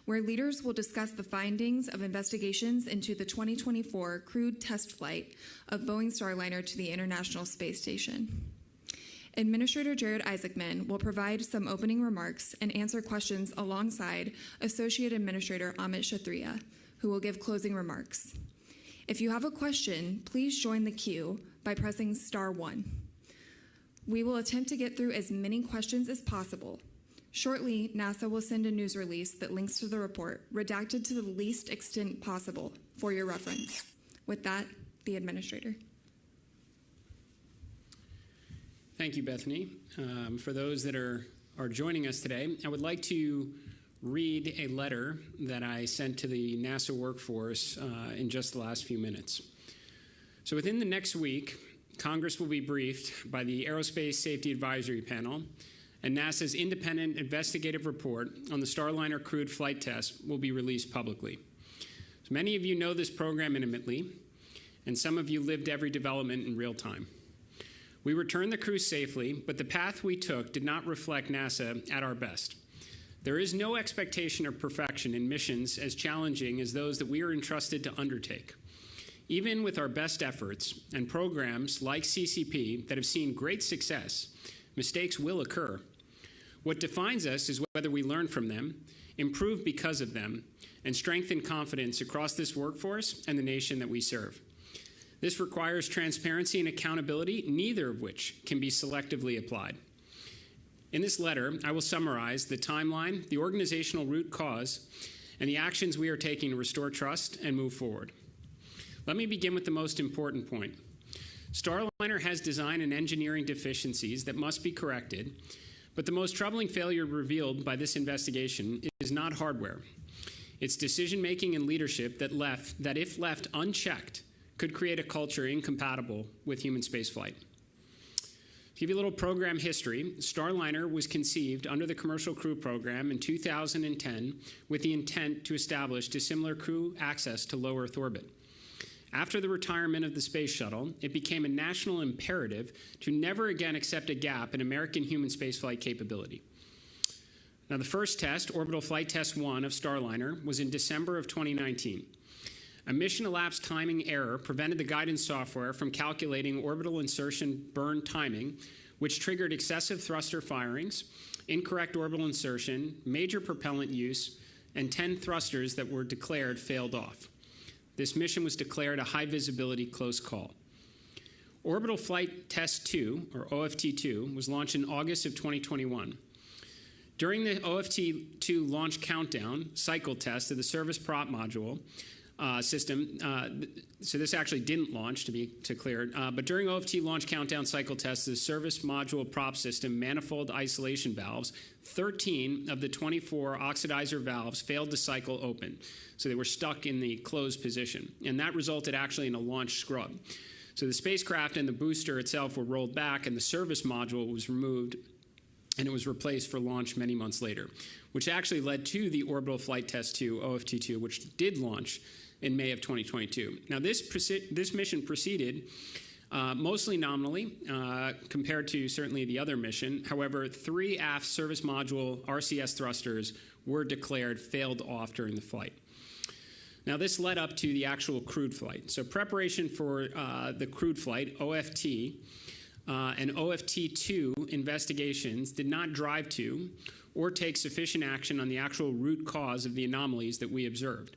where leaders will discuss the findings of investigations into the 2024 crewed test flight of Boeing Starliner to the International Space Station. Administrator Jared Isaacman will provide some opening remarks and answer questions alongside Associate Administrator Amit Kshatriya, who will give closing remarks. If you have a question, please join the queue by pressing star 1. We will attempt to get through as many questions as possible. Shortly, NASA will send a news release that links to the report, redacted to the least extent possible for your reference. With that, the Administrator. Thank you, Bethany. For those that are joining us today, I would like to read a letter that I sent to the NASA workforce in just the last few minutes. So within the next week, Congress will be briefed by the Aerospace Safety Advisory Panel, and NASA's independent investigative report on the Starliner Crewed Flight Test will be released publicly. So many of you know this program intimately, and some of you lived every development in real time. We returned the crew safely, but the path we took did not reflect NASA at our best. There is no expectation of perfection in missions as challenging as those that we are entrusted to undertake. Even with our best efforts and programs like CCP that have seen great success, mistakes will occur. What defines us is whether we learn from them, improve because of them, and strengthen confidence across this workforce and the nation that we serve. This requires transparency and accountability, neither of which can be selectively applied. In this letter, I will summarize the timeline, the organizational root cause, and the actions we are taking to restore trust and move forward. Let me begin with the most important point. Starliner has design and engineering deficiencies that must be corrected, but the most troubling failure revealed by this investigation is not hardware. It's decision-making and leadership that if left unchecked, could create a culture incompatible with human spaceflight. To give you a little program history, Starliner was conceived under the Commercial Crew Program in 2010 with the intent to establish dissimilar crew access to low Earth orbit. After the retirement of the space shuttle, it became a national imperative to never again accept a gap in American human spaceflight capability. Now, the first test, Orbital Flight Test 1 of Starliner, was in December of 2019. A mission elapsed timing error prevented the guidance software from calculating orbital insertion burn timing, which triggered excessive thruster firings, incorrect orbital insertion, major propellant use, and 10 thrusters that were declared failed off. This mission was declared a high visibility close call. Orbital Flight Test 2, or OFT-2, was launched in August of 2021. During the OFT-2 launch countdown cycle test of the service prop module, system. So this actually didn't launch, to be clear. But during OFT launch countdown cycle tests, the service module prop system manifold isolation valves, 13 of the 24 oxidizer valves failed to cycle open. So they were stuck in the closed position. And that resulted actually in a launch scrub. So the spacecraft and the booster itself were rolled back, and the service module was removed, and it was replaced for launch many months later, which actually led to the Orbital Flight Test 2, OFT-2, which did launch in May of 2022. Now, this mission proceeded mostly nominally compared to certainly the other mission. However, 3 aft service module RCS thrusters were declared failed off during the flight. Now, this led up to the actual crewed flight. So preparation for the crewed flight, OFT, and OFT-2 investigations did not drive to or take sufficient action on the actual root cause of the anomalies that we observed.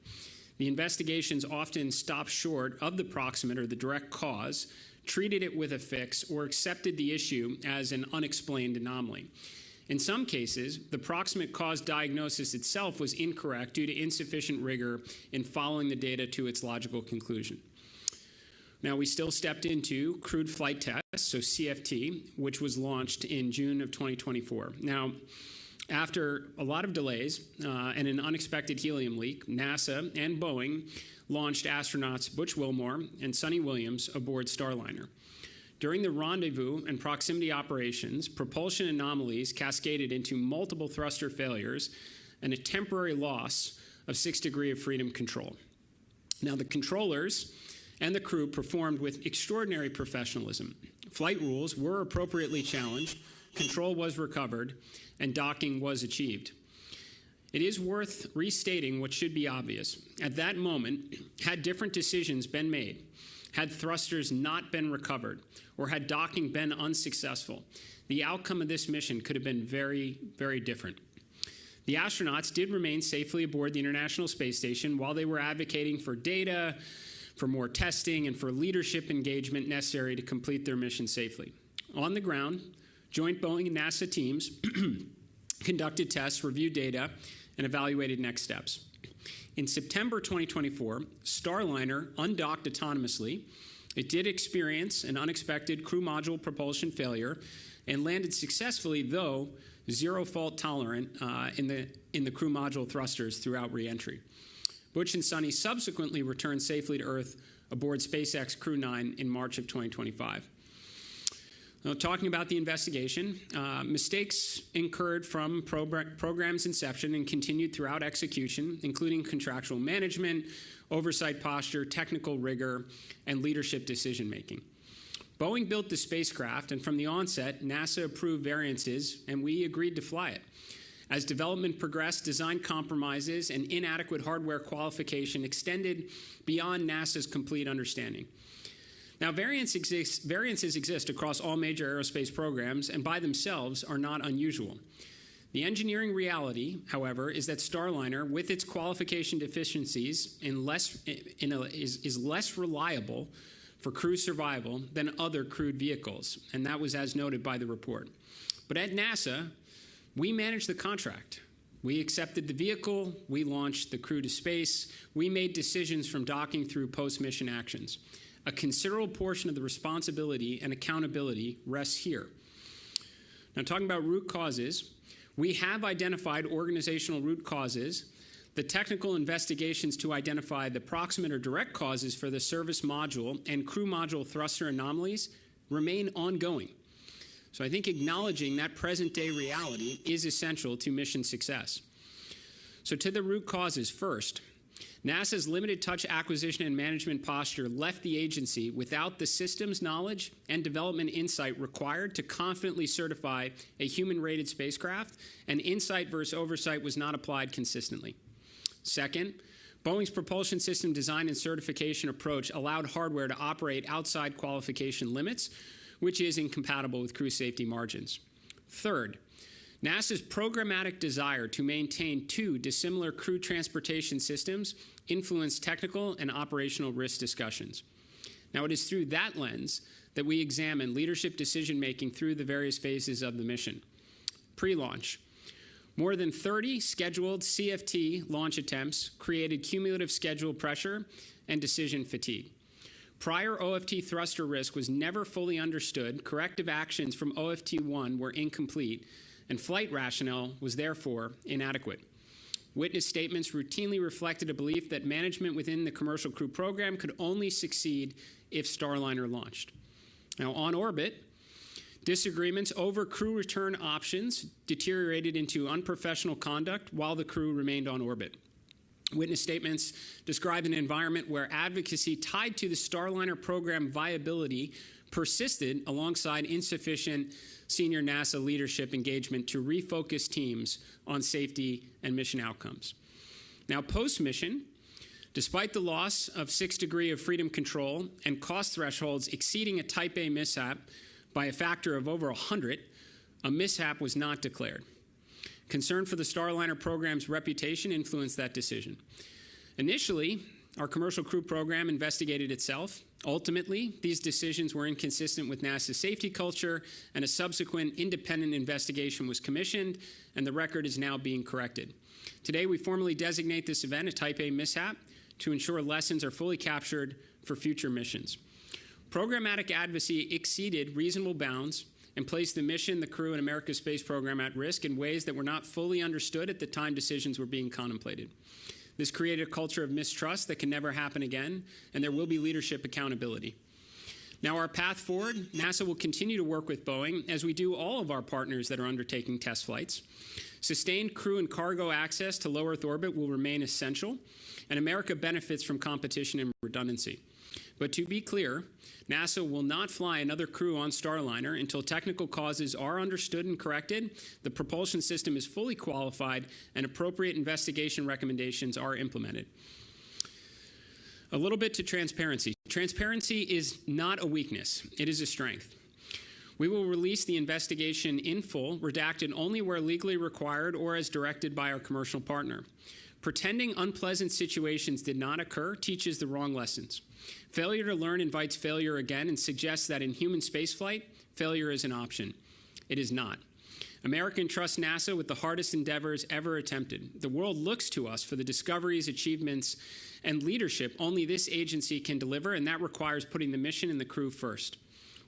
The investigations often stopped short of the proximate or the direct cause, treated it with a fix, or accepted the issue as an unexplained anomaly. In some cases, the proximate cause diagnosis itself was incorrect due to insufficient rigor in following the data to its logical conclusion. Now, we still stepped into crewed flight test, so CFT, which was launched in June of 2024. Now, after a lot of delays and an unexpected helium leak, NASA and Boeing launched astronauts Butch Wilmore and Suni Williams aboard Starliner. During the rendezvous and proximity operations, propulsion anomalies cascaded into multiple thruster failures and a temporary loss of 6 degrees of freedom control. Now, the controllers and the crew performed with extraordinary professionalism. Flight rules were appropriately challenged, control was recovered, and docking was achieved. It is worth restating what should be obvious. At that moment, had different decisions been made, had thrusters not been recovered, or had docking been unsuccessful, the outcome of this mission could have been very, very different. The astronauts did remain safely aboard the International Space Station while they were advocating for data, for more testing, and for leadership engagement necessary to complete their mission safely. On the ground, joint Boeing and NASA teams conducted tests, reviewed data, and evaluated next steps. In September 2024, Starliner undocked autonomously. It did experience an unexpected crew module propulsion failure and landed successfully, though zero fault tolerant in the crew module thrusters throughout reentry. Butch and Suni subsequently returned safely to Earth aboard SpaceX Crew 9 in March of 2025. Now, talking about the investigation, mistakes incurred from program's inception and continued throughout execution, including contractual management, oversight posture, technical rigor, and leadership decision-making. Boeing built the spacecraft, and from the onset, NASA approved variances, and we agreed to fly it. As development progressed, design compromises and inadequate hardware qualification extended beyond NASA's complete understanding. Now, variances exist across all major aerospace programs and by themselves are not unusual. The engineering reality, however, is that Starliner, with its qualification deficiencies, is less reliable for crew survival than other crewed vehicles, and that was as noted by the report. But at NASA, we managed the contract. We accepted the vehicle, we launched the crew to space, we made decisions from docking through post-mission actions. A considerable portion of the responsibility and accountability rests here. Now, talking about root causes, we have identified organizational root causes. The technical investigations to identify the proximate or direct causes for the service module and crew module thruster anomalies remain ongoing. So I think acknowledging that present-day reality is essential to mission success. So to the root causes first, NASA's limited touch acquisition and management posture left the agency without the systems knowledge and development insight required to confidently certify a human-rated spacecraft, and insight versus oversight was not applied consistently. Second, Boeing's propulsion system design and certification approach allowed hardware to operate outside qualification limits, which is incompatible with crew safety margins. Third, NASA's programmatic desire to maintain two dissimilar crew transportation systems influenced technical and operational risk discussions. Now, it is through that lens that we examine leadership decision-making through the various phases of the mission. Pre-launch. More than 30 scheduled CFT launch attempts created cumulative schedule pressure and decision fatigue. Prior OFT thruster risk was never fully understood, corrective actions from OFT-1 were incomplete, and flight rationale was therefore inadequate. Witness statements routinely reflected a belief that management within the commercial crew program could only succeed if Starliner launched. Now, on orbit, disagreements over crew return options deteriorated into unprofessional conduct while the crew remained on orbit. Witness statements describe an environment where advocacy tied to the Starliner program viability persisted alongside insufficient senior NASA leadership engagement to refocus teams on safety and mission outcomes. Now, post-mission, despite the loss of 6 degrees of freedom control and cost thresholds exceeding a Type A mishap by a factor of over 100, a mishap was not declared. Concern for the Starliner program's reputation influenced that decision. Initially, our commercial crew program investigated itself. Ultimately, these decisions were inconsistent with NASA's safety culture, and a subsequent independent investigation was commissioned, and the record is now being corrected. Today, we formally designate this event a Type A mishap to ensure lessons are fully captured for future missions. Programmatic advocacy exceeded reasonable bounds and placed the mission, the crew, and America's space program at risk in ways that were not fully understood at the time decisions were being contemplated. This created a culture of mistrust that can never happen again, and there will be leadership accountability. Now, our path forward, NASA will continue to work with Boeing, as we do all of our partners that are undertaking test flights. Sustained crew and cargo access to low Earth orbit will remain essential, and America benefits from competition and redundancy. But to be clear, NASA will not fly another crew on Starliner until technical causes are understood and corrected, the propulsion system is fully qualified, and appropriate investigation recommendations are implemented. A little bit to transparency. Transparency is not a weakness, it is a strength. We will release the investigation in full, redacted only where legally required or as directed by our commercial partner. Pretending unpleasant situations did not occur teaches the wrong lessons. Failure to learn invites failure again and suggests that in human spaceflight, failure is an option. It is not. America trusts NASA with the hardest endeavors ever attempted. The world looks to us for the discoveries, achievements, and leadership only this agency can deliver, and that requires putting the mission and the crew first.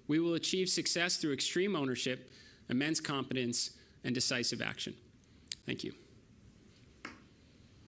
We will achieve success through extreme ownership, immense competence, and decisive action. Thank you.